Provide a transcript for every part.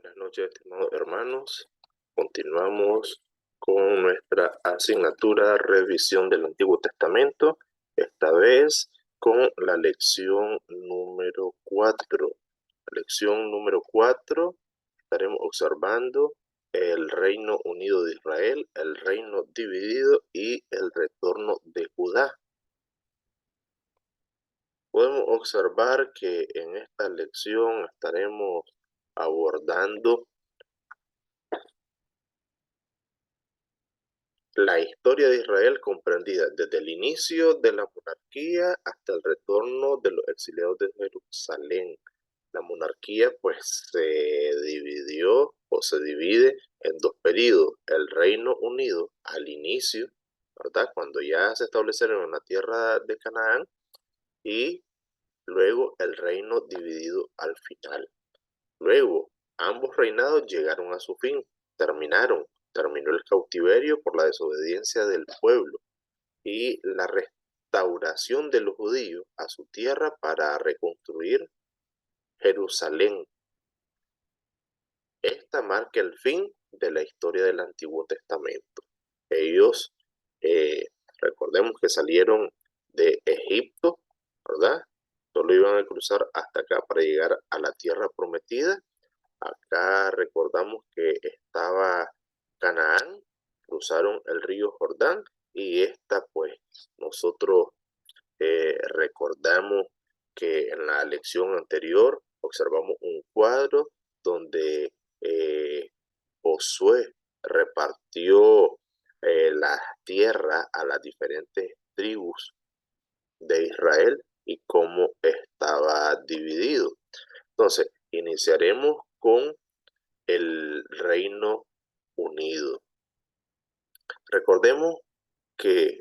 Buenas noches, estimados hermanos. Continuamos con nuestra asignatura Revisión del Antiguo Testamento, esta vez con la lección número 4. Lección número 4, estaremos observando el Reino Unido de Israel, el Reino Dividido y el retorno de Judá. Podemos observar que en esta lección estaremos abordando la historia de Israel comprendida desde el inicio de la monarquía hasta el retorno de los exiliados de Jerusalén. La monarquía pues se dividió o se divide en dos periodos. El Reino Unido al inicio, ¿verdad? Cuando ya se establecieron en la tierra de Canaán, y luego el reino dividido al final. Luego, ambos reinados llegaron a su fin, terminó el cautiverio por la desobediencia del pueblo y la restauración de los judíos a su tierra para reconstruir Jerusalén. Esta marca el fin de la historia del Antiguo Testamento. Ellos, recordemos que salieron de Egipto, ¿verdad? Solo iban a cruzar hasta acá para llegar a la tierra prometida. Acá recordamos que estaba Canaán, cruzaron el río Jordán y esta pues nosotros recordamos que en la lección anterior observamos un cuadro donde Josué repartió la tierra a las diferentes tribus de Israel y cómo estaba dividido. Entonces, iniciaremos con el Reino Unido. Recordemos que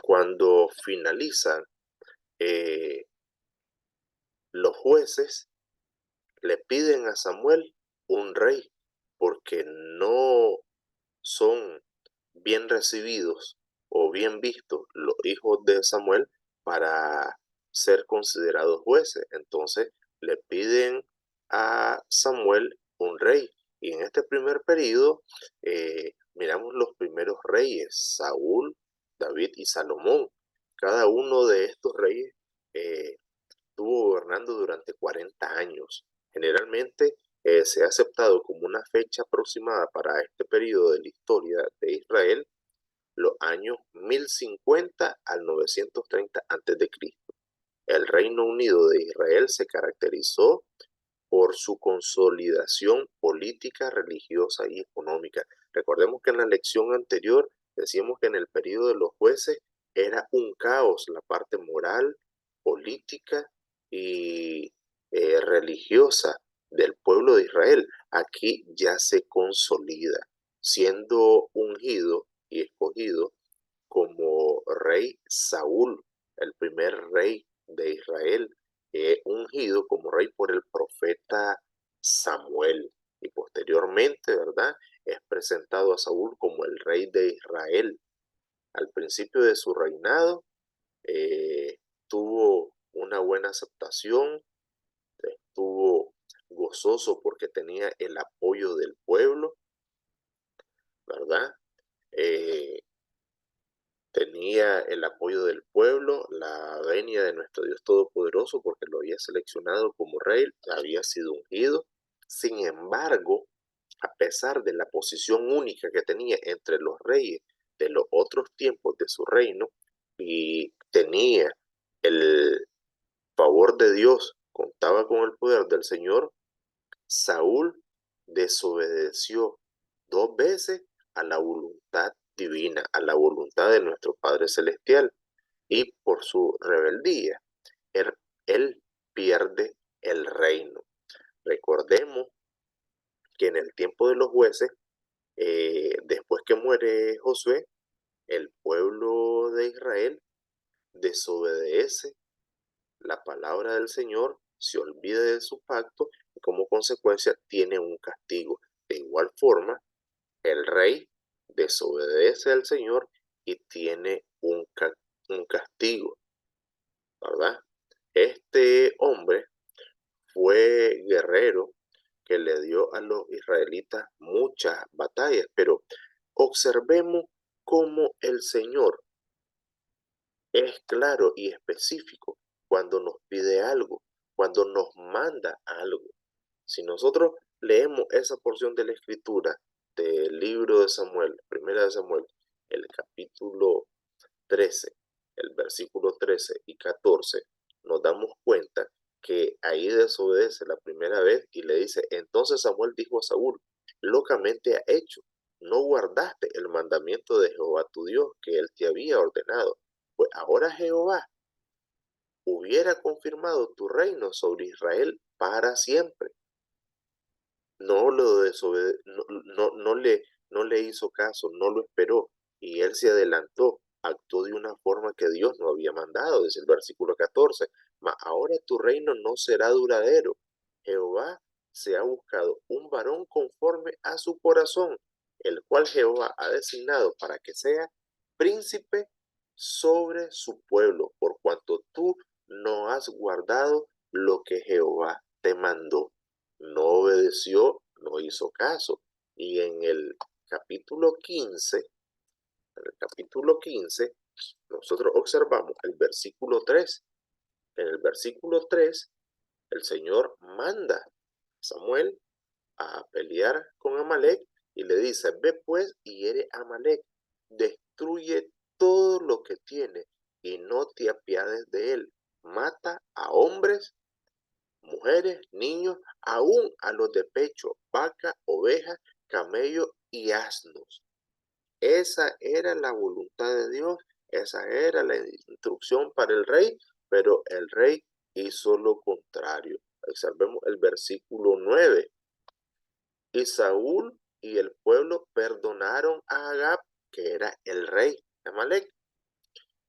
cuando finalizan los jueces, le piden a Samuel un rey, porque no son bien recibidos o bien vistos los hijos de Samuel para ser considerados jueces. Entonces le piden a Samuel un rey. Y en este primer periodo miramos los primeros reyes, Saúl, David y Salomón. Cada uno de estos reyes estuvo gobernando durante 40 años. Generalmente se ha aceptado como una fecha aproximada para este periodo de la historia de Israel los años 1050 al 930 a.C. El Reino Unido de Israel se caracterizó por su consolidación política, religiosa y económica. Recordemos que en la lección anterior decíamos que en el periodo de los jueces era un caos la parte moral, política y religiosa del pueblo de Israel. Aquí ya se consolida, siendo ungido y escogido como rey Saúl, el primer rey de Israel, ungido como rey por el profeta Samuel. Y posteriormente, ¿verdad? Es presentado a Saúl como el rey de Israel. Al principio de su reinado, tuvo una buena aceptación, estuvo gozoso porque tenía el apoyo del pueblo, ¿verdad? Tenía el apoyo del pueblo, la venia de nuestro Dios Todopoderoso, porque lo había seleccionado como rey, había sido ungido. Sin embargo, a pesar de la posición única que tenía entre los reyes de los otros tiempos de su reino, y tenía el favor de Dios, contaba con el poder del Señor, Saúl desobedeció 2 veces a la voluntad divina, a la voluntad de nuestro Padre Celestial, y por su rebeldía, él pierde el reino. Recordemos que en el tiempo de los jueces, después que muere Josué, el pueblo de Israel desobedece la palabra del Señor, se olvida de su pacto y como consecuencia tiene un castigo. De igual forma, el rey desobedece al Señor y tiene un castigo, ¿verdad? Este hombre fue guerrero que le dio a los israelitas muchas batallas, pero observemos cómo el Señor es claro y específico cuando nos pide algo, cuando nos manda algo. Si nosotros leemos esa porción de la escritura del libro de Samuel, primera de Samuel, el capítulo 13, el versículo 13 y 14, nos damos cuenta que ahí desobedece la primera vez y le dice, entonces Samuel dijo a Saúl, locamente ha hecho, no guardaste el mandamiento de Jehová tu Dios que él te había ordenado. Pues ahora Jehová hubiera confirmado tu reino sobre Israel para siempre. No lo no le hizo caso, no lo esperó, y él se adelantó, actuó de una forma que Dios no había mandado, dice el versículo 14, mas ahora tu reino no será duradero. Jehová se ha buscado un varón conforme a su corazón, el cual Jehová ha designado para que sea príncipe sobre su pueblo, por cuanto tú no has guardado lo que Jehová te mandó. No obedeció, no hizo caso. Y en el capítulo 15, nosotros observamos el versículo 3. En el versículo 3, el Señor manda a Samuel a pelear con Amalek y le dice, ve pues y hiere a Amalek, destruye todo lo que tiene y no te apiades de él. Mata a hombres, mujeres, niños, aún a los de pecho, vaca, oveja, camello y asnos. Esa era la voluntad de Dios, esa era la instrucción para el rey, pero el rey hizo lo contrario. Observemos el versículo 9. Y Saúl y el pueblo perdonaron a Agab, que era el rey de Amalek,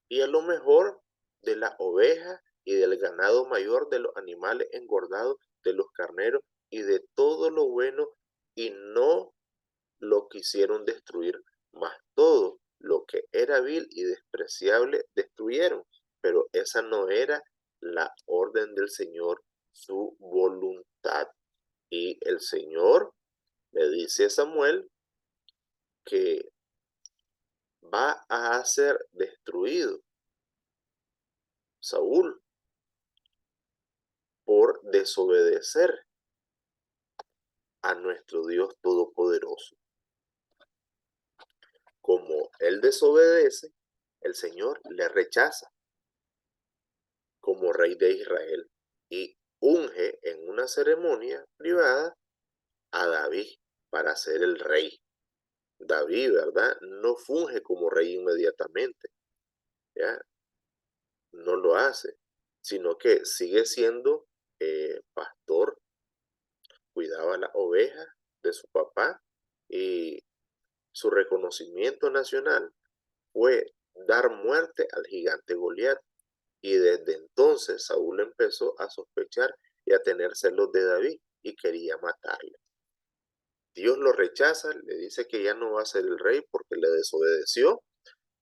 y a lo mejor de la oveja y del ganado mayor, de los animales engordados, de los carneros y de todo lo bueno, y no lo quisieron destruir, mas todo lo que era vil y despreciable destruyeron. Pero esa no era la orden del Señor, su voluntad. Y el Señor le dice a Samuel que va a ser destruido Saúl por desobedecer a nuestro Dios Todopoderoso. Como él desobedece, el Señor le rechaza como rey de Israel y unge en una ceremonia privada a David para ser el rey. David, ¿verdad? No funge como rey inmediatamente, ¿ya? No lo hace, sino que sigue siendo pastor, cuidaba las ovejas de su papá, y su reconocimiento nacional fue dar muerte al gigante Goliat, y desde entonces Saúl empezó a sospechar y a tener celos de David y quería matarle. Dios lo rechaza, le dice que ya no va a ser el rey porque le desobedeció,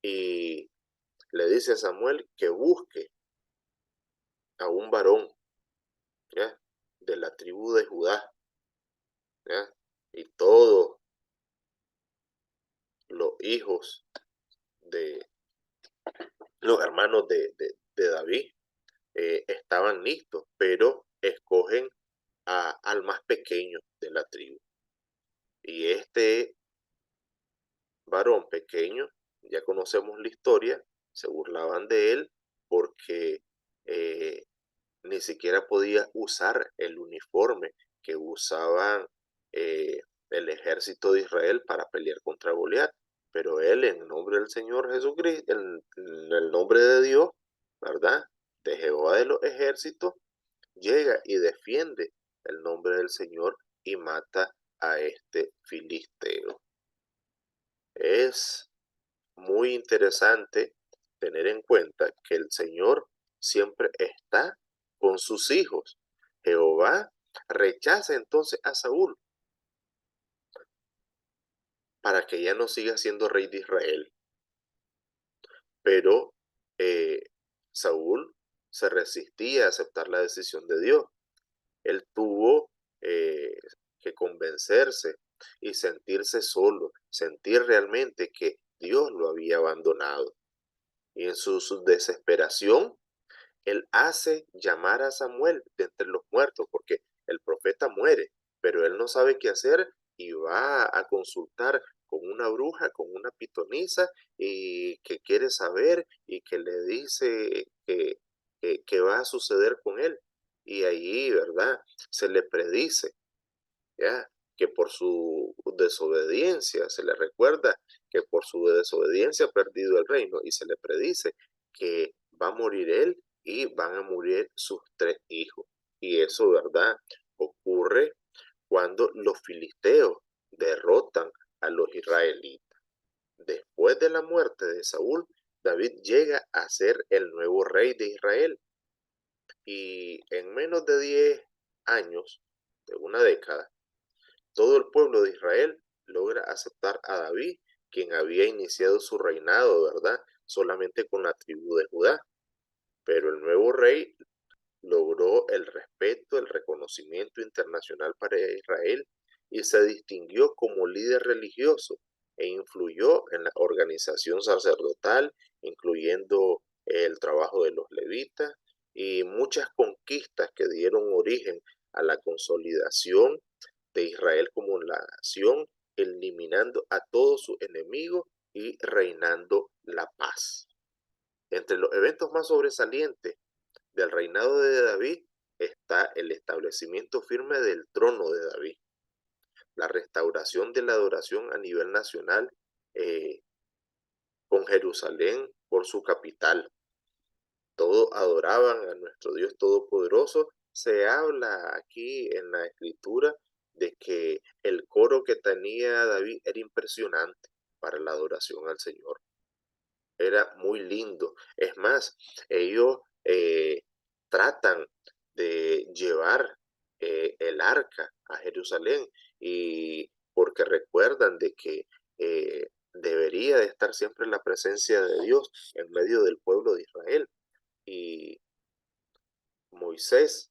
y le dice a Samuel que busque a un varón, ¿ya?, de la tribu de Judá, ¿ya? Y todos los hijos de los hermanos de David estaban listos, pero escogen al más pequeño de la tribu. Y este varón pequeño, ya conocemos la historia, se burlaban de él porque eh, ni siquiera podía usar el uniforme que usaban eh, el ejército de Israel para pelear contra Goliat. Pero él, en nombre del Señor Jesucristo, en el nombre de Dios, ¿verdad?, de Jehová de los ejércitos, llega y defiende el nombre del Señor y mata a este filisteo. Es muy interesante tener en cuenta que el Señor siempre está con sus hijos. Jehová rechaza entonces a Saúl para que ya no siga siendo rey de Israel. Pero Saúl se resistía a aceptar la decisión de Dios. Él tuvo que convencerse y sentirse solo, sentir realmente que Dios lo había abandonado. Y en su desesperación, él hace llamar a Samuel de entre los muertos, porque el profeta muere, pero él no sabe qué hacer y va a consultar con una bruja, con una pitonisa, y que quiere saber y que le dice que va a suceder con él. Y ahí, ¿verdad? Se le predice, ¿ya? Que por su desobediencia, se le recuerda que por su desobediencia ha perdido el reino y se le predice que va a morir él y van a morir sus 3 hijos. Y eso, ¿verdad? Ocurre cuando los filisteos derrotan a los israelitas. Después de la muerte de Saúl, David llega a ser el nuevo rey de Israel. Y en menos de 10 años, de una década, todo el pueblo de Israel logra aceptar a David, quien había iniciado su reinado, ¿verdad? Solamente con la tribu de Judá. Pero el nuevo rey logró el respeto, el reconocimiento internacional para Israel y se distinguió como líder religioso e influyó en la organización sacerdotal, incluyendo el trabajo de los levitas y muchas conquistas que dieron origen a la consolidación de Israel como nación, eliminando a todos sus enemigos y reinando la paz. Entre los eventos más sobresalientes del reinado de David está el establecimiento firme del trono de David, la restauración de la adoración a nivel nacional, eh, con Jerusalén por su capital. Todos adoraban a nuestro Dios Todopoderoso. Se habla aquí en la escritura de que el coro que tenía David era impresionante para la adoración al Señor. Era muy lindo. Es más, ellos tratan de llevar el arca a Jerusalén y porque recuerdan de que debería de estar siempre la presencia de Dios en medio del pueblo de Israel. Y Moisés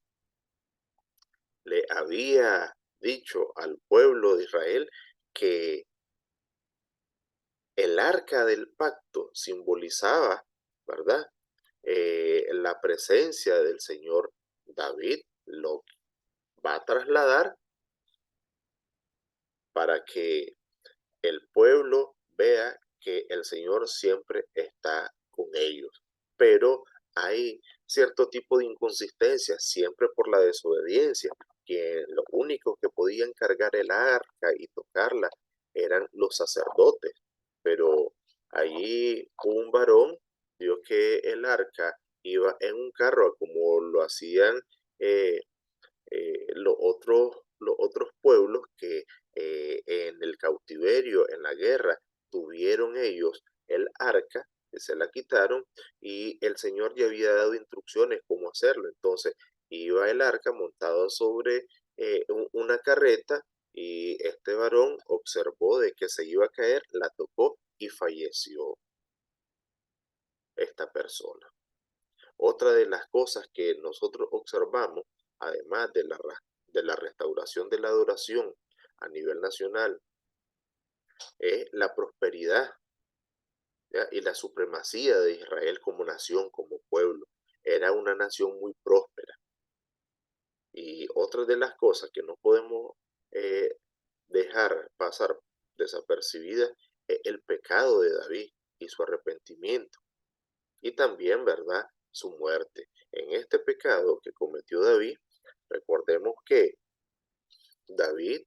le había dicho al pueblo de Israel que el arca del pacto simbolizaba, ¿verdad? La presencia del Señor. David lo va a trasladar para que el pueblo vea que el Señor siempre está con ellos. Pero hay cierto tipo de inconsistencia, siempre por la desobediencia, que los únicos que podían cargar el arca y tocarla eran los sacerdotes. Pero allí un varón vio que el arca iba en un carro, como lo hacían eh, los otros pueblos que en el cautiverio, en la guerra, tuvieron ellos el arca, que se la quitaron, y el Señor ya había dado instrucciones cómo hacerlo. Entonces iba el arca montado sobre una carreta y este varón observó de que se iba a caer, la tocó y falleció esta persona. Otra de las cosas que nosotros observamos, además de la restauración de la adoración a nivel nacional, es la prosperidad, ¿ya? Y la supremacía de Israel como nación, como pueblo. Era una nación muy próspera. Y otra de las cosas que no podemos eh, dejar pasar desapercibida es el pecado de David y su arrepentimiento. Y también, ¿verdad?, su muerte. En este pecado que cometió David, recordemos que David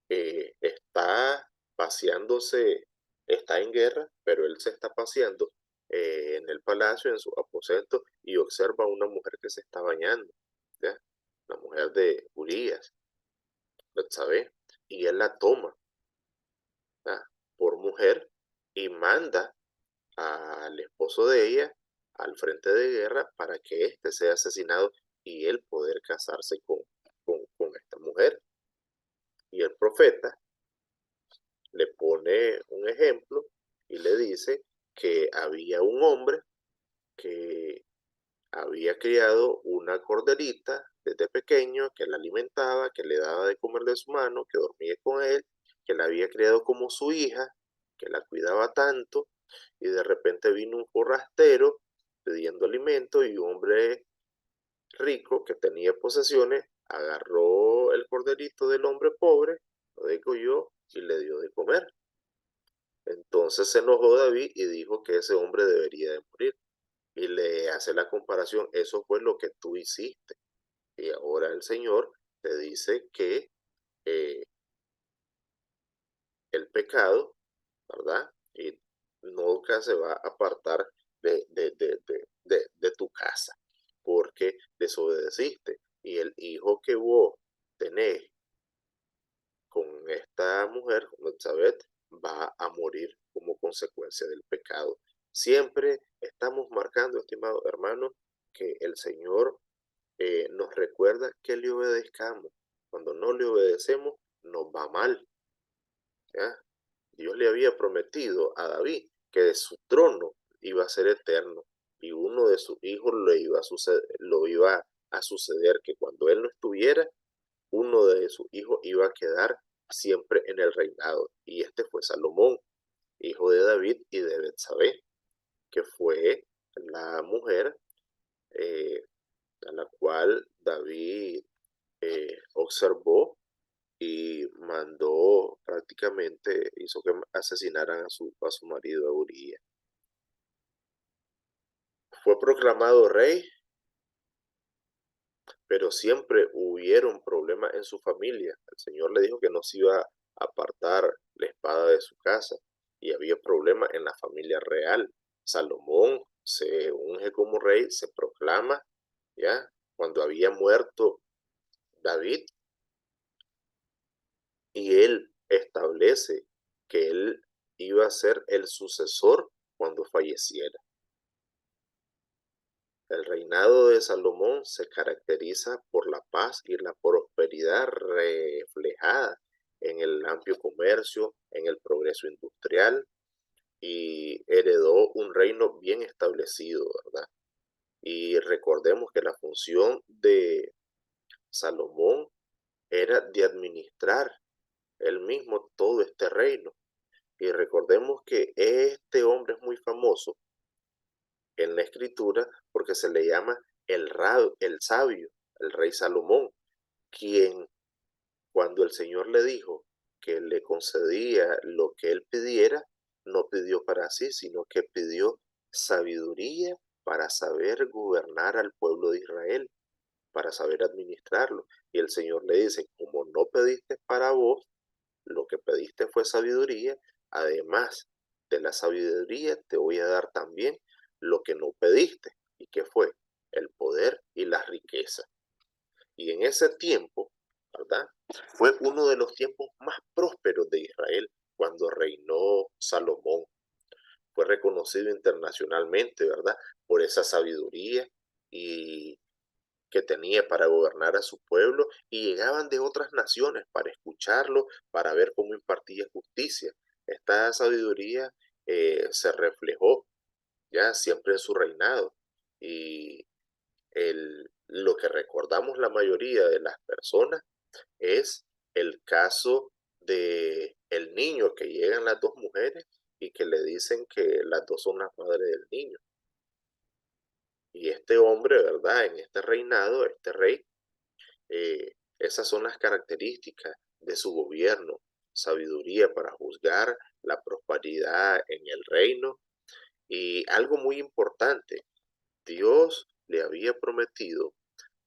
está paseándose, está en guerra, pero él se está paseando en el palacio, en su aposento, y observa a una mujer que se está bañando, ¿ya? La mujer de Urías, Betsabé, y él la toma, ¿ya?, por mujer y manda al esposo de ella al frente de guerra para que éste sea asesinado y él poder casarse con esta mujer. Y el profeta le pone un ejemplo y le dice que había un hombre que había criado una corderita desde pequeño, que la alimentaba, que le daba de comer de su mano, que dormía con él, que la había criado como su hija, que la cuidaba tanto, y de repente vino un forastero pidiendo alimento y un hombre rico que tenía posesiones agarró el corderito del hombre pobre, lo degolló y le dio de comer. Entonces se enojó David y dijo que ese hombre debería de morir. Y le hace la comparación, eso fue lo que tú hiciste. Y ahora el Señor te dice que eh, el pecado, ¿verdad? Y nunca se va a apartar de tu casa, porque desobedeciste. Y el hijo que vos tenés con esta mujer, con Elizabeth, va a morir como consecuencia del pecado. Siempre estamos marcando, estimados hermanos, que el Señor nos recuerda que le obedezcamos. Cuando no le obedecemos, nos va mal. ¿Ya? Dios le había prometido a David que de su trono iba a ser eterno y uno de sus hijos lo iba a suceder, que cuando él no estuviera, uno de sus hijos iba a quedar siempre en el reinado. Y este fue Salomón, hijo de David y de Betsabé, que fue la mujer eh, a la cual David observó y mandó prácticamente, hizo que asesinaran a su marido Urías. Fue proclamado rey, pero siempre hubieron problemas en su familia. El Señor le dijo que no se iba a apartar la espada de su casa y había problemas en la familia real. Salomón se unge como rey, se proclama, ¿ya? Cuando había muerto David, y él establece que él iba a ser el sucesor cuando falleciera. El reinado de Salomón se caracteriza por la paz y la prosperidad reflejada en el amplio comercio, en el progreso industrial, y heredó un reino bien establecido, ¿verdad? Y recordemos que la función de Salomón era de administrar él mismo todo este reino. Y recordemos que este hombre es muy famoso en la escritura porque se le llama el sabio, el rey Salomón, quien cuando el Señor le dijo que le concedía lo que él pidiera, no pidió para sí, sino que pidió sabiduría para saber gobernar al pueblo de Israel, para saber administrarlo. Y el Señor le dice, como no pediste para vos, lo que pediste fue sabiduría, además de la sabiduría te voy a dar también lo que no pediste, y que fue el poder y la riqueza. Y en ese tiempo, ¿verdad? Fue uno de los tiempos más prósperos de Israel cuando reinó Salomón. Fue reconocido internacionalmente, ¿verdad? Por esa sabiduría y que tenía para gobernar a su pueblo, y llegaban de otras naciones para escucharlo, para ver cómo impartía justicia. Esta sabiduría se reflejó ya siempre en su reinado, y lo que recordamos la mayoría de las personas es el caso de el niño, que llegan las dos mujeres y que le dicen que las dos son las madres del niño. Y este hombre, ¿verdad? En este reinado, este rey, esas son las características de su gobierno: sabiduría para juzgar, la prosperidad en el reino, y algo muy importante, Dios le había prometido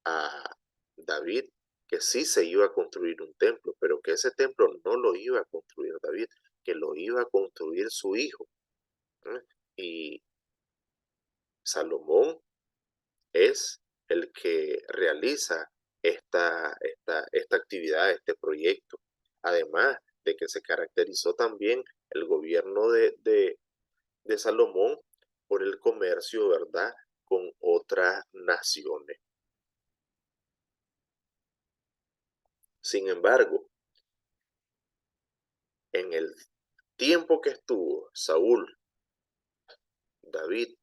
a David que sí se iba a construir un templo, pero que ese templo no lo iba a construir David, que lo iba a construir su hijo. ¿Eh? Y Salomón es el que realiza esta actividad, este proyecto. Además de que se caracterizó también el gobierno de Salomón por el comercio, ¿verdad?, con otras naciones. Sin embargo, en el tiempo que estuvo Saúl, David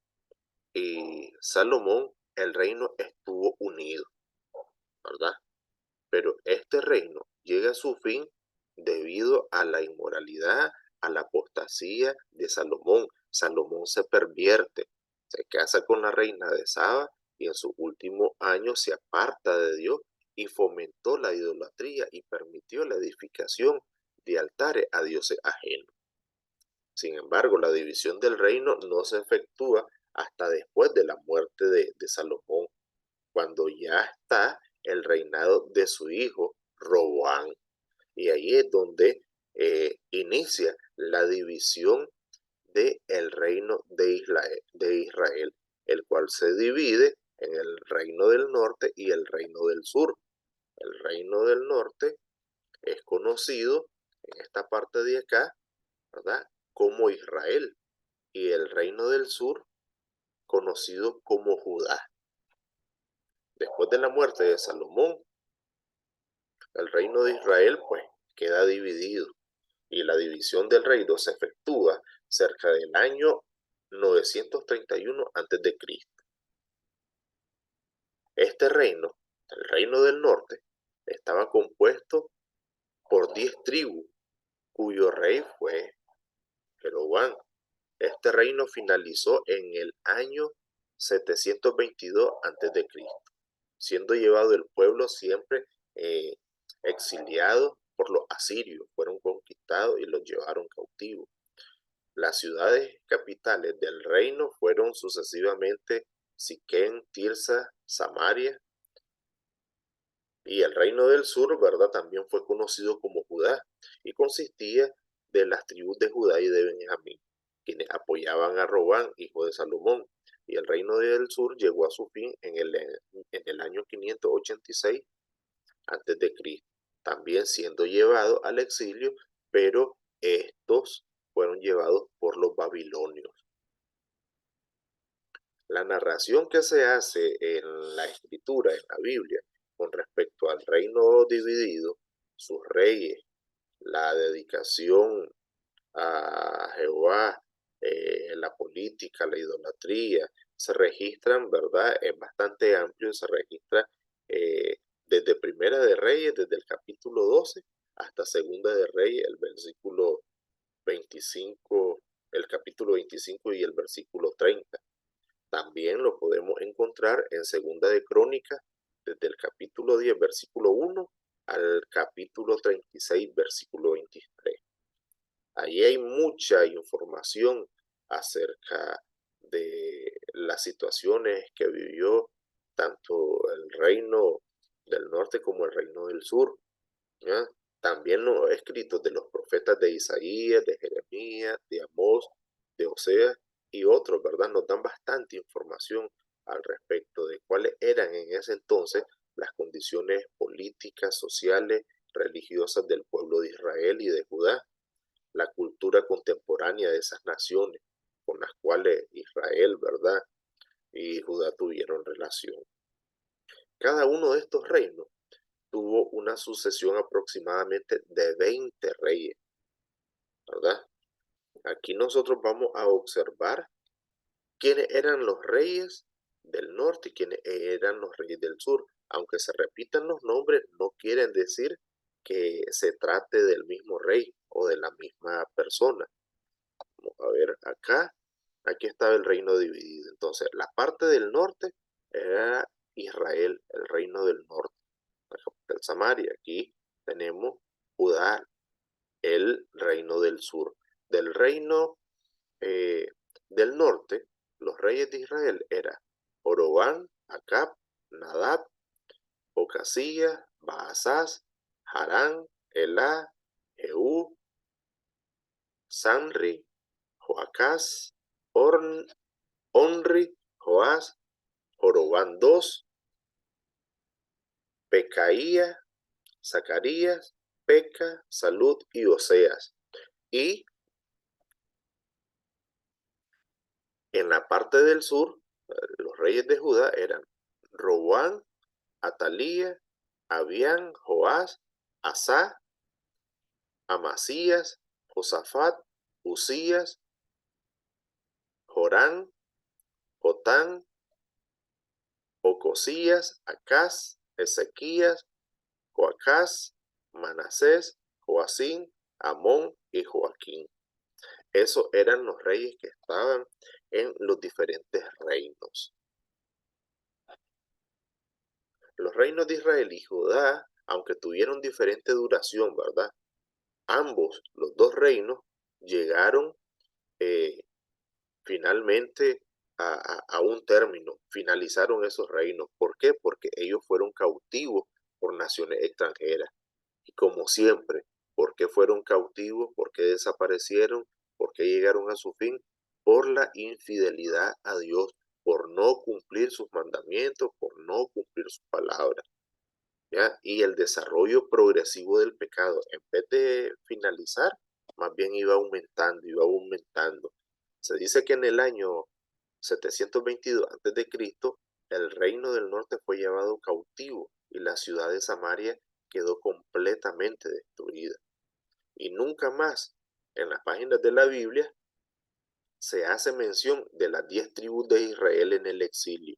y Salomón, el reino estuvo unido, ¿verdad? Pero este reino llega a su fin debido a la inmoralidad, a la apostasía de Salomón. Salomón se pervierte, se casa con la reina de Saba y en sus últimos años se aparta de Dios y fomentó la idolatría y permitió la edificación de altares a dioses ajenos. Sin embargo, la división del reino no se efectúa hasta después de la muerte de Salomón, cuando ya está el reinado de su hijo Roboam. Y ahí es donde inicia la división del reino de Israel, el cual se divide en el reino del norte y el reino del sur. El reino del norte es conocido en esta parte de acá, ¿verdad?, como Israel, y el reino del sur conocido como Judá. Después de la muerte de Salomón, el reino de Israel pues queda dividido y la división del reino se efectúa cerca del año 931 a.C. Este reino, el reino del norte, estaba compuesto por 10 tribus, cuyo rey fue Jeroboam. Este reino finalizó en el año 722 a.C., siendo llevado el pueblo siempre eh, exiliado por los asirios. Fueron conquistados y los llevaron cautivos. Las ciudades capitales del reino fueron sucesivamente Siquén, Tirsa, Samaria, y el reino del sur, ¿verdad?, también fue conocido como Judá y consistía de las tribus de Judá y de Benjamín, quienes apoyaban a Robán, hijo de Salomón. Y el reino del sur llegó a su fin en el año 586 a.C., también siendo llevado al exilio, pero estos fueron llevados por los babilonios. La narración que se hace en la escritura, en la Biblia, con respecto al reino dividido, sus reyes, la dedicación a Jehová, la política, la idolatría, se registran, ¿verdad? Es bastante amplio, se registra eh, desde Primera de Reyes, desde el capítulo 12, hasta Segunda de Reyes, el versículo 25, el capítulo 25 y el versículo 30. También lo podemos encontrar en Segunda de Crónicas, desde el capítulo 10, versículo 1, al capítulo 36, versículo 23. Ahí hay mucha información acerca de las situaciones que vivió tanto el reino del norte como el reino del sur, ¿ya? También los escritos de los profetas de Isaías, de Jeremías, de Amós, de Oseas y otros, ¿verdad?, nos dan bastante información al respecto de cuáles eran en ese entonces las condiciones políticas, sociales, religiosas del pueblo de Israel y de Judá, la cultura contemporánea de esas naciones con las cuales Israel, ¿verdad?, y Judá tuvieron relación. Cada uno de estos reinos tuvo una sucesión aproximadamente de 20 reyes, ¿verdad? Aquí nosotros vamos a observar quiénes eran los reyes del norte y quiénes eran los reyes del sur. Aunque se repitan los nombres, no quieren decir que se trate del mismo rey o de la misma persona. Vamos a ver acá, aquí estaba el reino dividido. Entonces, la parte del norte era Israel, el reino del norte, la capital Samaria. Aquí tenemos Judá, el reino del sur. Del reino del norte, los reyes de Israel eran Jorobán, Acab, Nadab, Ocasías, Baasás, Harán, Elá, Jehú, Sanri, Joacás, Onri, Joás, Jorobán II, Pecaía, Zacarías, Peca, Salud y Oseas. Y en la parte del sur, los reyes de Judá eran Roboán, Atalía, Abián, Joás, Asá, Amasías, Josafat, Usías, Jorán, Jotán, Ocosías, Acaz, Ezequías, Joacás, Manasés, Joacín, Amón y Joaquín. Esos eran los reyes que estaban en los diferentes reinos. Los reinos de Israel y Judá, aunque tuvieron diferente duración, ¿verdad? Ambos, los dos reinos, llegaron finalmente a un término, finalizaron esos reinos. ¿Por qué? Porque ellos fueron cautivos por naciones extranjeras. Y como siempre, ¿por qué fueron cautivos? ¿Por qué desaparecieron? ¿Por qué llegaron a su fin? Por la infidelidad a Dios, por no cumplir sus mandamientos, por no cumplir sus palabras. ¿Ya? Y el desarrollo progresivo del pecado, en vez de finalizar, más bien iba aumentando, iba aumentando. Se dice que en el año 722 a.C., el reino del norte fue llevado cautivo y la ciudad de Samaria quedó completamente destruida. Y nunca más en las páginas de la Biblia se hace mención de las 10 tribus de Israel en el exilio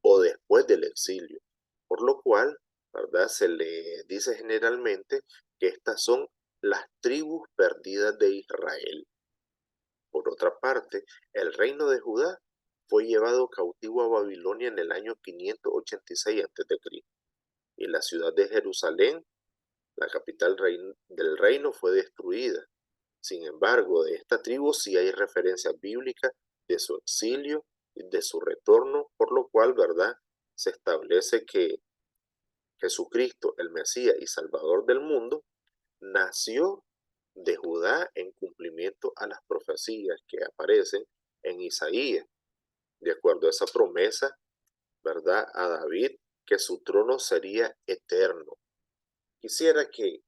o después del exilio, por lo cual, ¿verdad? Se le dice generalmente que estas son las tribus perdidas de Israel. Por otra parte, el reino de Judá fue llevado cautivo a Babilonia en el año 586 a.C. y la ciudad de Jerusalén, la capital del reino, fue destruida. Sin embargo, de esta tribu sí hay referencias bíblicas de su exilio y de su retorno, por lo cual, ¿verdad? Se establece que Jesucristo, el Mesías y Salvador del mundo, nació de Judá en cumplimiento a las profecías que aparecen en Isaías, de acuerdo a esa promesa, ¿verdad? A David, que su trono sería eterno. Quisiera que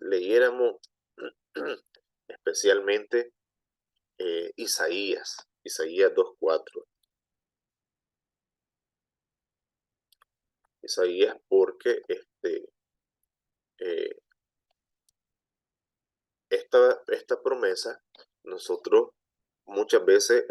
leyéramos especialmente Isaías 2:4. Isaías porque eh, esta promesa nosotros muchas veces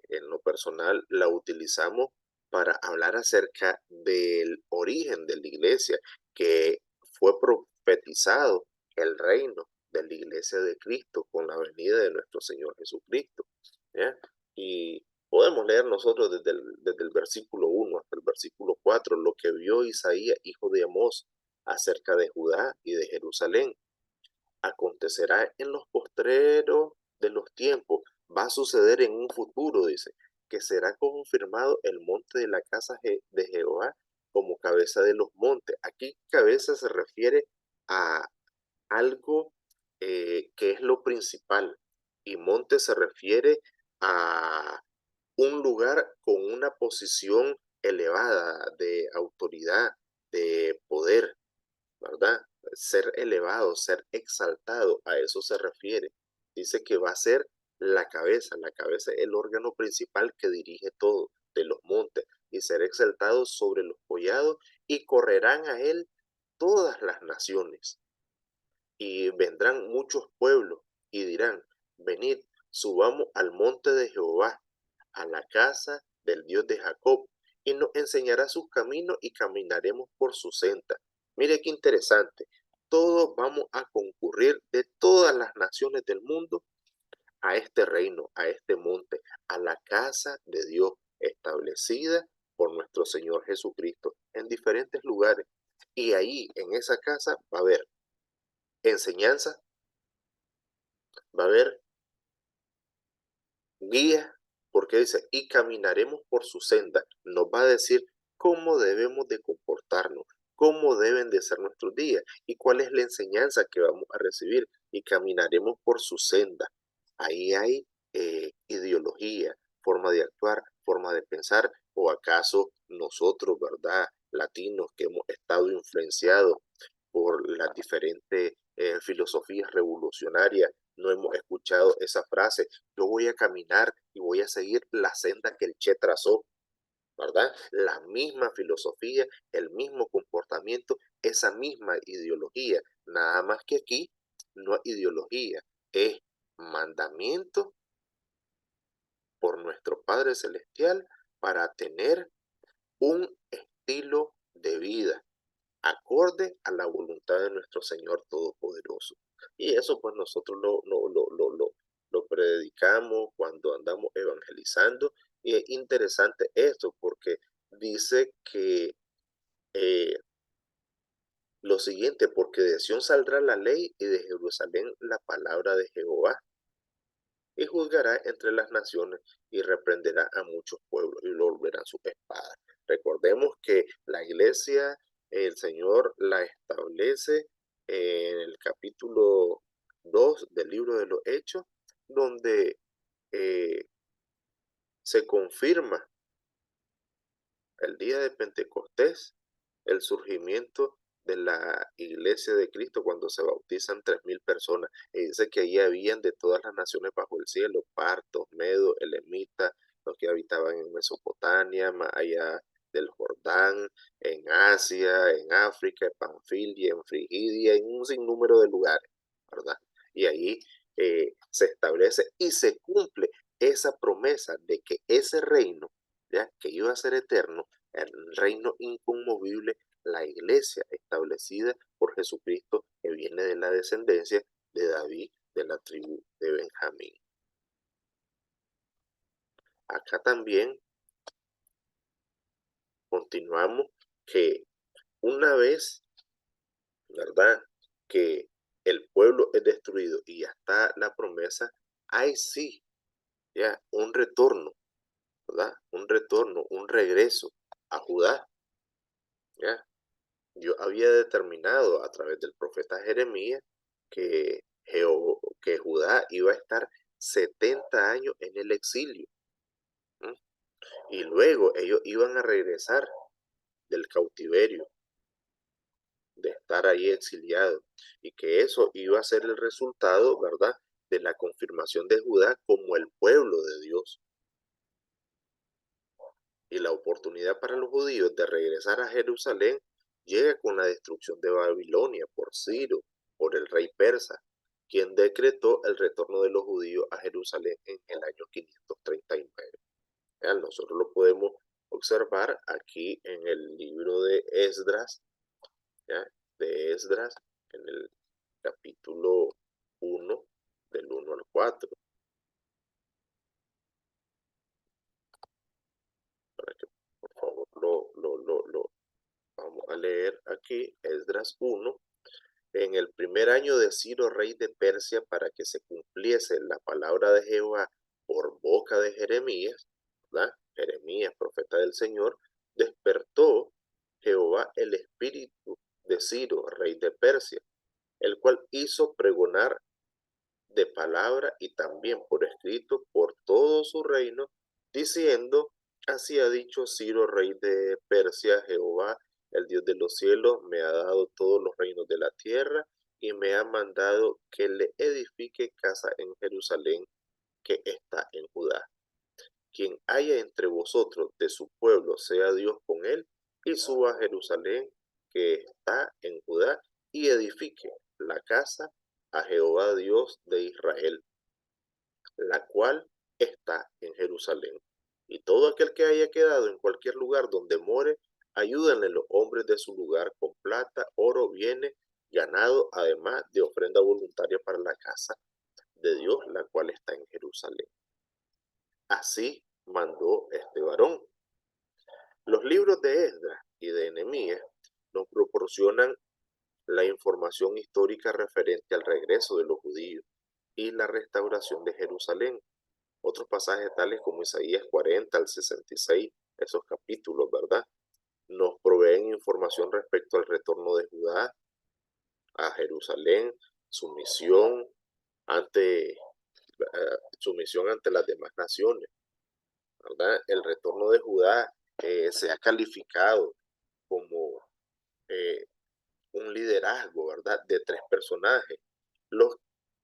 en lo personal la utilizamos para hablar acerca del origen de la iglesia, que fue profetizado el reino de la iglesia de Cristo con la venida de nuestro Señor Jesucristo. ¿Ya? Y podemos leer nosotros desde el versículo 1 hasta el versículo 4 lo que vio Isaías, hijo de Amós, acerca de Judá y de Jerusalén. Acontecerá en los postreros de los tiempos, va a suceder en un futuro, dice, que será confirmado el monte de la casa de Jehová como cabeza de los montes. Aquí cabeza se refiere a algo que es lo principal, y monte se refiere a un lugar con una posición elevada de autoridad, de poder, ¿verdad? Ser elevado, ser exaltado, a eso se refiere. Dice que va a ser la cabeza es el órgano principal que dirige todo de los montes, y ser exaltado sobre los collados, y correrán a él todas las naciones, y vendrán muchos pueblos, y dirán, venid, subamos al monte de Jehová, a la casa del Dios de Jacob, y nos enseñará sus caminos y caminaremos por su senda. Mire qué interesante. Todos vamos a concurrir de todas las naciones del mundo a este reino, a este monte, a la casa de Dios establecida por nuestro Señor Jesucristo en diferentes lugares. Y ahí, en esa casa, va a haber enseñanza, va a haber guía, porque dice, y caminaremos por su senda. Nos va a decir cómo debemos de comportarnos, cómo deben de ser nuestros días y cuál es la enseñanza que vamos a recibir, y caminaremos por su senda. Ahí hay ideología, forma de actuar, forma de pensar, o acaso nosotros, ¿verdad? Latinos que hemos estado influenciados por las diferentes filosofías revolucionarias, no hemos escuchado esa frase, yo voy a caminar y voy a seguir la senda que el Che trazó, ¿verdad? La misma filosofía, el mismo comportamiento, esa misma ideología, nada más que aquí no es ideología, es mandamiento por nuestro Padre Celestial para tener un estilo de vida acorde a la voluntad de nuestro Señor Todopoderoso. Y eso pues nosotros lo predicamos cuando andamos evangelizando. Y es interesante esto porque dice que lo siguiente, porque de Sión saldrá la ley y de Jerusalén la palabra de Jehová, y juzgará entre las naciones y reprenderá a muchos pueblos y volverán sus espadas. Recordemos que la iglesia, el Señor la establece en el capítulo 2 del libro de los Hechos, donde se confirma el día de Pentecostés, el surgimiento de la iglesia de Cristo cuando se bautizan 3.000 personas. Y dice que allí habían de todas las naciones bajo el cielo, partos, medos, elamitas, los que habitaban en Mesopotamia, más allá del Jordán, en Asia, en África, en Panfilia, en Frigidia, en un sinnúmero de lugares, ¿verdad? Y ahí se establece y se cumple esa promesa de que ese reino, ¿ya?, que iba a ser eterno, el reino inconmovible, la iglesia establecida por Jesucristo, que viene de la descendencia de David, de la tribu de Benjamín. Acá también continuamos que una vez, ¿verdad?, que el pueblo es destruido y ya está la promesa, hay sí, ya, un retorno, ¿verdad? Un retorno, un regreso a Judá, ¿ya? Dios había determinado a través del profeta Jeremías que, que Judá iba a estar 70 años en el exilio. ¿M? Y luego ellos iban a regresar del cautiverio, de estar ahí exiliados, y que eso iba a ser el resultado, ¿verdad?, de la confirmación de Judá como el pueblo de Dios. Y la oportunidad para los judíos de regresar a Jerusalén llega con la destrucción de Babilonia por Ciro, por el rey persa, quien decretó el retorno de los judíos a Jerusalén en el año 539. Vean, nosotros lo podemos observar aquí en el libro de Esdras, ¿ya?, de Esdras, en el capítulo 1, del 1 al 4, para que por favor lo vamos a leer aquí, Esdras 1. En el primer año de Ciro, rey de Persia, para que se cumpliese la palabra de Jehová por boca de Jeremías, ¿verdad? Jeremías, profeta del Señor, despertó Jehová el espíritu de Ciro, rey de Persia, el cual hizo pregonar de palabra y también por escrito por todo su reino, diciendo: así ha dicho Ciro, rey de Persia: Jehová, el Dios de los cielos, me ha dado todos los reinos de la tierra y me ha mandado que le edifique casa en Jerusalén, que está en Judá. Quien haya entre vosotros de su pueblo, sea Dios con él, y suba a Jerusalén, que está en Judá, y edifique la casa a Jehová Dios de Israel, la cual está en Jerusalén. Y todo aquel que haya quedado en cualquier lugar donde more, ayúdenle los hombres de su lugar con plata, oro, bienes, ganado, además de ofrenda voluntaria para la casa de Dios, la cual está en Jerusalén. Así mandó este varón. Los libros de Esdras y de Nehemías nos proporcionan la información histórica referente al regreso de los judíos y la restauración de Jerusalén. Otros pasajes tales como Isaías 40 al 66, esos capítulos, ¿verdad?, nos proveen información respecto al retorno de Judá a Jerusalén, su misión ante, su misión ante las demás naciones, ¿verdad? El retorno de Judá se ha calificado como eh, un liderazgo, ¿verdad?, de tres personajes, los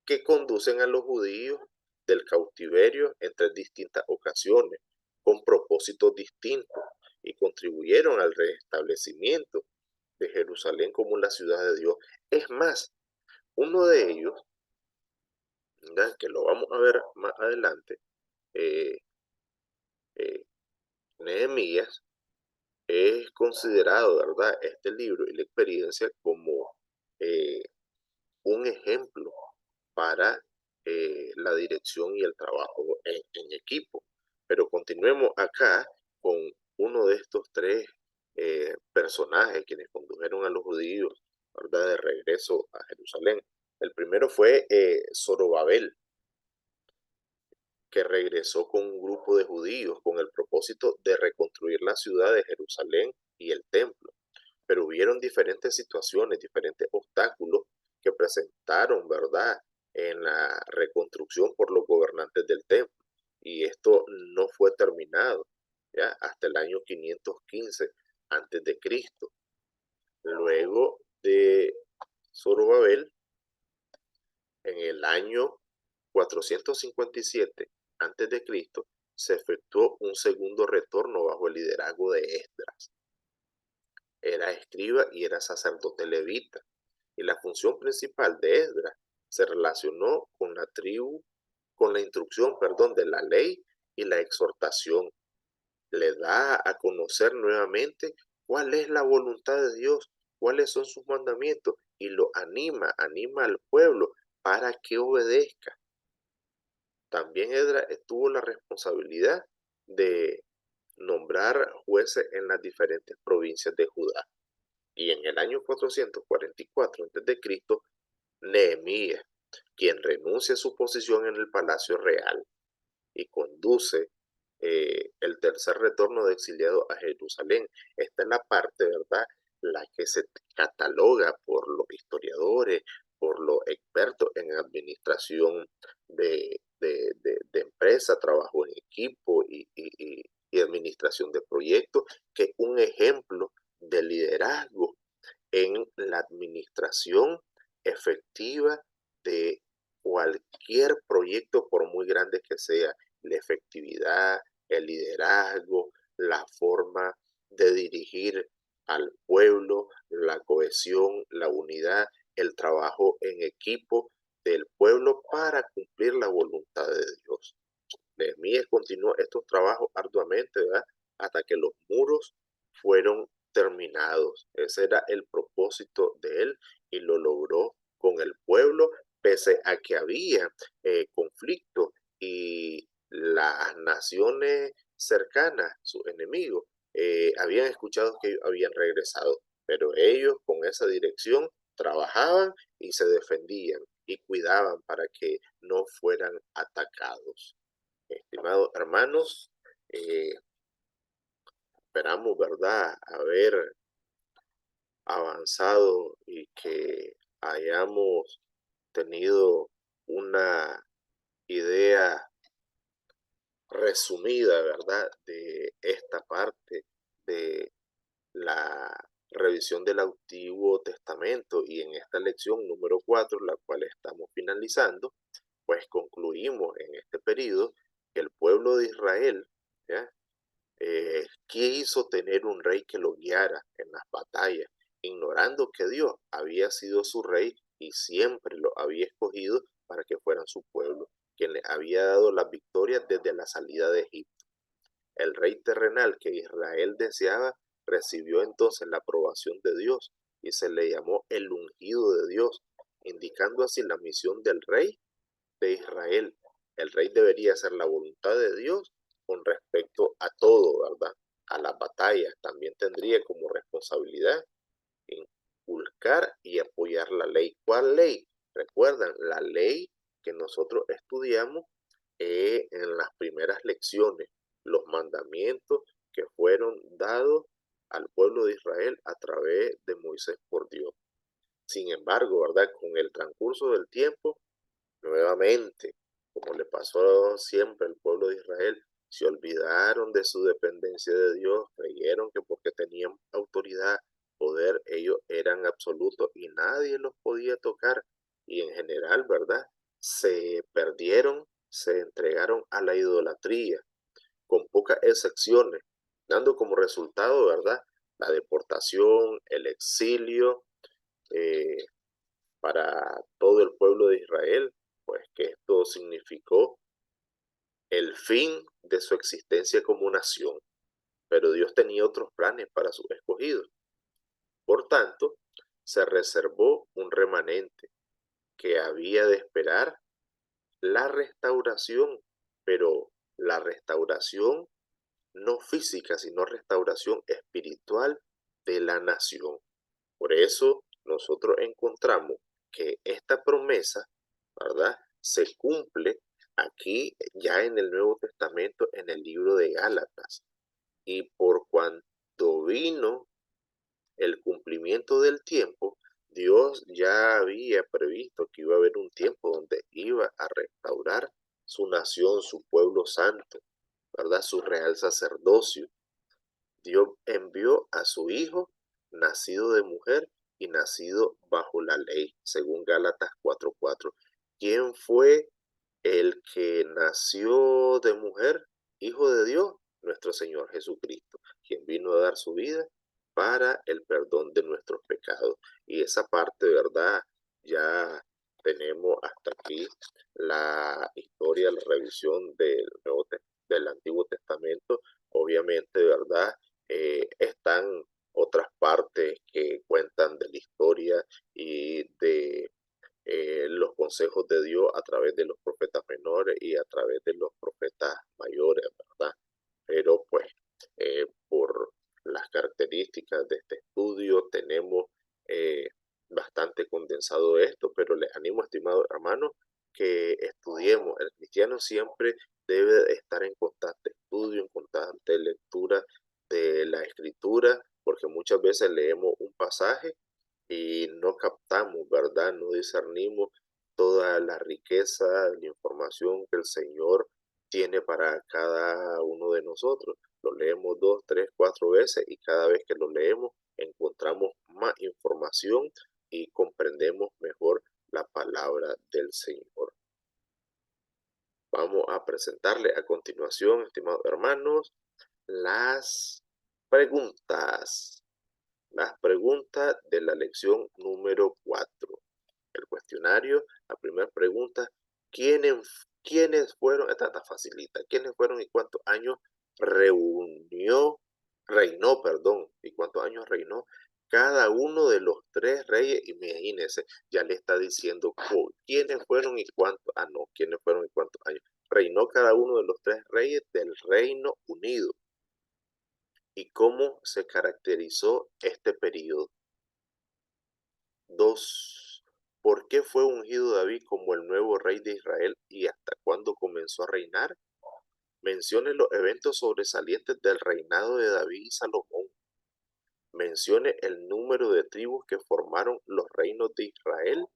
que conducen a los judíos del cautiverio en tres distintas ocasiones, con propósitos distintos, y contribuyeron al restablecimiento de Jerusalén como la ciudad de Dios. Es más, uno de ellos, ¿verdad?, que lo vamos a ver más adelante, eh, Nehemías, es considerado, ¿verdad?, este libro y la experiencia como eh, un ejemplo para la dirección y el trabajo en equipo. Pero continuemos acá con uno de estos tres personajes quienes condujeron a los judíos, ¿verdad?, de regreso a Jerusalén. El primero fue Zorobabel, que regresó con un grupo de judíos con el propósito de reconstruir la ciudad de Jerusalén y el templo. Pero hubieron diferentes situaciones, diferentes obstáculos que presentaron, ¿verdad?, en la reconstrucción por los gobernantes del templo. Y esto no fue terminado, ¿ya?, hasta el año 515 antes de Cristo. Luego de Zorobabel, en el año 457 antes de Cristo, se efectuó un segundo retorno bajo el liderazgo de Esdras. Era escriba y era sacerdote levita, y la función principal de Esdras se relacionó con con la instrucción, perdón, de la ley y la exhortación. Le da a conocer nuevamente cuál es la voluntad de Dios, cuáles son sus mandamientos, y lo anima al pueblo para que obedezca. También Esdras tuvo la responsabilidad de nombrar jueces en las diferentes provincias de Judá. Y en el año 444 a.C., Nehemías, quien renuncia a su posición en el palacio real y conduce el tercer retorno de exiliados a Jerusalén. Esta es la parte, ¿verdad?, la que se cataloga por los historiadores, por los expertos en administración de empresa, trabajo en equipo y administración de proyectos, que es un ejemplo de liderazgo en la administración efectiva de cualquier proyecto, por muy grande que sea. La efectividad, el liderazgo, la forma de dirigir al pueblo, la cohesión, la unidad, el trabajo en equipo del pueblo para cumplir la voluntad de Dios. Nehemías continuó estos trabajos arduamente, ¿verdad?, hasta que los muros fueron terminados. Ese era el propósito de él y lo logró con el pueblo, pese a que había conflicto y las naciones cercanas, sus enemigos, habían escuchado que ellos habían regresado, pero ellos con esa dirección trabajaban y se defendían y cuidaban para que no fueran atacados. Estimados hermanos, esperamos, ¿verdad?, haber avanzado y que hayamos tenido una idea resumida, ¿verdad?, de esta parte de la revisión del Antiguo Testamento. Y en esta lección número 4, la cual estamos finalizando, pues concluimos en este periodo que el pueblo de Israel, ¿ya?, quiso tener un rey que lo guiara en las batallas, ignorando que Dios había sido su rey y siempre lo había escogido para que fueran su pueblo, quien le había dado las victorias desde la salida de Egipto. El rey terrenal que Israel deseaba recibió entonces la aprobación de Dios y se le llamó el ungido de Dios, indicando así la misión del rey de Israel. El rey debería hacer la voluntad de Dios con respecto a todo, ¿verdad? A las batallas. También tendría como responsabilidad inculcar y apoyar la ley. ¿Cuál ley? Recuerdan, la ley que nosotros estudiamos en las primeras lecciones, los mandamientos que fueron dados al pueblo de Israel a través de Moisés por Dios. Sin embargo, ¿verdad?, con el transcurso del tiempo, nuevamente, como le pasó siempre al pueblo de Israel, se olvidaron de su dependencia de Dios, creyeron que porque tenían autoridad, poder, ellos eran absolutos y nadie los podía tocar. Y en general, ¿verdad?, se perdieron, se entregaron a la idolatría, con pocas excepciones, dando como resultado, ¿verdad?, la deportación, el exilio, eh, para todo el pueblo de Israel, pues que esto significó el fin de su existencia como nación. pero Dios tenía otros planes para sus escogidos. Por tanto, se reservó un remanente que había de esperar la restauración, pero la restauración no física, sino restauración espiritual de la nación. Por eso nosotros encontramos que esta promesa, ¿verdad?, se cumple aquí ya en el Nuevo Testamento, en el libro de Gálatas. Y por cuanto vino el cumplimiento del tiempo, Dios ya había previsto que iba a haber un tiempo donde iba a restaurar su nación, su pueblo santo, ¿verdad?, su real sacerdocio. Dios envió a su Hijo, nacido de mujer y nacido bajo la ley, según Gálatas 4:4. ¿Quién fue el que nació de mujer, Hijo de Dios? Nuestro Señor Jesucristo, quien vino a dar su vida para el perdón de nuestros pecados. Y esa parte, de verdad, ya tenemos hasta aquí la historia, la revisión del Antiguo Testamento. Obviamente, de verdad, están otras partes que cuentan de la historia y de los consejos de Dios a través de los profetas menores y a través de los profetas mayores, ¿verdad? Pero pues por las características de este estudio tenemos eh, bastante condensado esto, pero les animo, estimados hermanos, que estudiemos. El cristiano siempre debe de estar en constante estudio, en constante lectura de la escritura, porque muchas veces leemos un pasaje y no captamos, ¿verdad? No discernimos toda la riqueza, la información que el Señor tiene para cada uno de nosotros. Lo leemos 2, 3, 4 veces y cada vez que lo leemos encontramos más información y comprendemos mejor la palabra del Señor. Vamos a presentarle a continuación, estimados hermanos, las preguntas. Las preguntas de la lección número 4. El cuestionario, la primera pregunta, ¿quiénes fueron? Esta está facilita. ¿Quiénes fueron y cuántos años reinó, perdón, y cuántos años reinó cada uno de los tres reyes? Imagínense, ya le está diciendo quiénes fueron y cuántos, quiénes fueron y cuántos años. Reinó cada uno de los tres reyes del Reino Unido. ¿Y cómo se caracterizó este periodo? 2. ¿Por qué fue ungido David como el nuevo rey de Israel y hasta cuándo comenzó a reinar? Mencione los eventos sobresalientes del reinado de David y Salomón. Mencione el número de tribus que formaron los reinos de Israel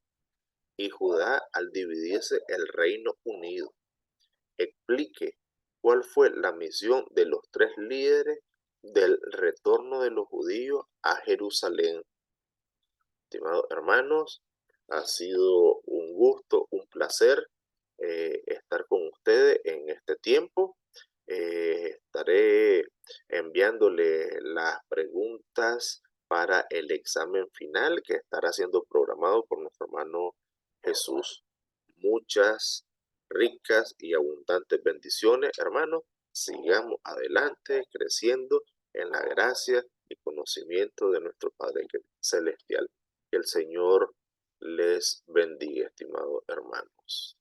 y Judá al dividirse el Reino Unido. Explique cuál fue la misión de los tres líderes del retorno de los judíos a Jerusalén. Estimados hermanos, ha sido un gusto, un placer estar con ustedes en este tiempo. Estaré enviándole las preguntas para el examen final que estará siendo programado por nuestro hermano Jesús. Muchas ricas y abundantes bendiciones, hermanos. Sigamos adelante, creciendo en la gracia y conocimiento de nuestro Padre Celestial. Que el Señor les bendiga, estimados hermanos.